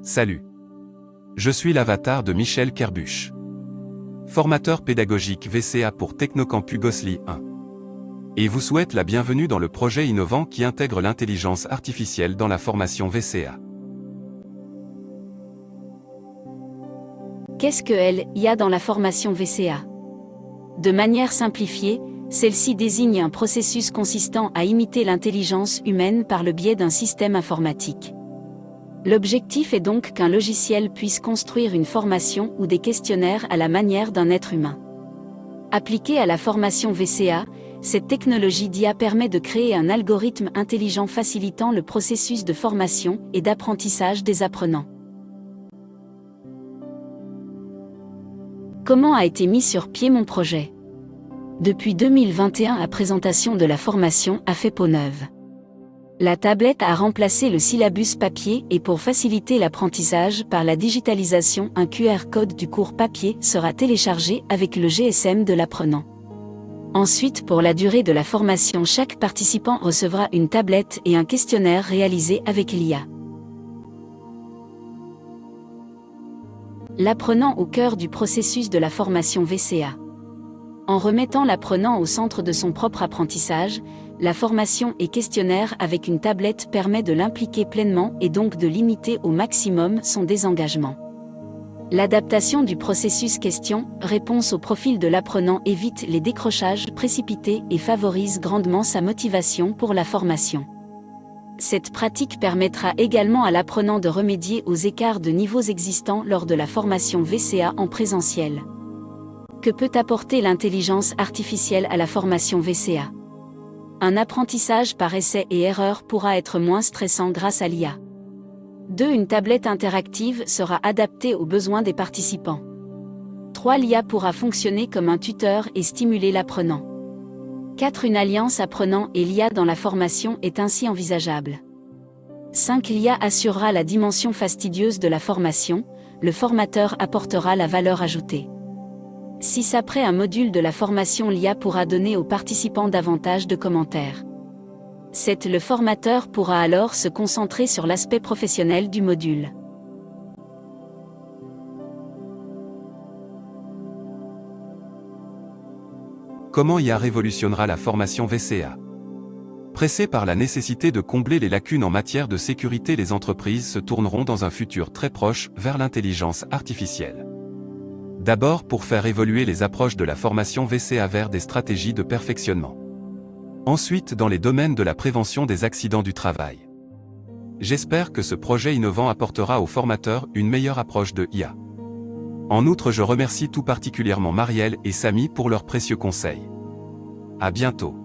Salut. Je suis l'avatar de Michel Kerbuch. Formateur pédagogique VCA pour Technocampus Gosselies 1. Et vous souhaite la bienvenue dans le projet innovant qui intègre l'intelligence artificielle dans la formation VCA. Qu'est-ce que l'IA dans la formation VCA? De manière simplifiée, celle-ci désigne un processus consistant à imiter l'intelligence humaine par le biais d'un système informatique. L'objectif est donc qu'un logiciel puisse construire une formation ou des questionnaires à la manière d'un être humain. Appliquée à la formation VCA, cette technologie d'IA permet de créer un algorithme intelligent facilitant le processus de formation et d'apprentissage des apprenants. Comment a été mis sur pied mon projet? Depuis 2021, la présentation de la formation a fait peau neuve. La tablette a remplacé le syllabus papier et pour faciliter l'apprentissage par la digitalisation, un QR code du cours papier sera téléchargé avec le GSM de l'apprenant. Ensuite, pour la durée de la formation, chaque participant recevra une tablette et un questionnaire réalisé avec l'IA. L'apprenant au cœur du processus de la formation VCA. En remettant l'apprenant au centre de son propre apprentissage, la formation et questionnaire avec une tablette permet de l'impliquer pleinement et donc de limiter au maximum son désengagement. L'adaptation du processus question-réponse au profil de l'apprenant évite les décrochages précipités et favorise grandement sa motivation pour la formation. Cette pratique permettra également à l'apprenant de remédier aux écarts de niveaux existants lors de la formation VCA en présentiel. Que peut apporter l'intelligence artificielle à la formation VCA? Un apprentissage par essai et erreur pourra être moins stressant grâce à l'IA. 2. Une tablette interactive sera adaptée aux besoins des participants. 3. L'IA pourra fonctionner comme un tuteur et stimuler l'apprenant. 4. Une alliance apprenant et l'IA dans la formation est ainsi envisageable. 5. L'IA assurera la dimension fastidieuse de la formation, le formateur apportera la valeur ajoutée. 6. Après un module de la formation, l'IA pourra donner aux participants davantage de commentaires. 7. Le formateur pourra alors se concentrer sur l'aspect professionnel du module. Comment IA révolutionnera la formation VCA? Pressées par la nécessité de combler les lacunes en matière de sécurité, les entreprises se tourneront dans un futur très proche vers l'intelligence artificielle. D'abord pour faire évoluer les approches de la formation VCA vers des stratégies de perfectionnement. Ensuite dans les domaines de la prévention des accidents du travail. J'espère que ce projet innovant apportera aux formateurs une meilleure approche de IA. En outre, je remercie tout particulièrement Marielle et Samy pour leurs précieux conseils. À bientôt.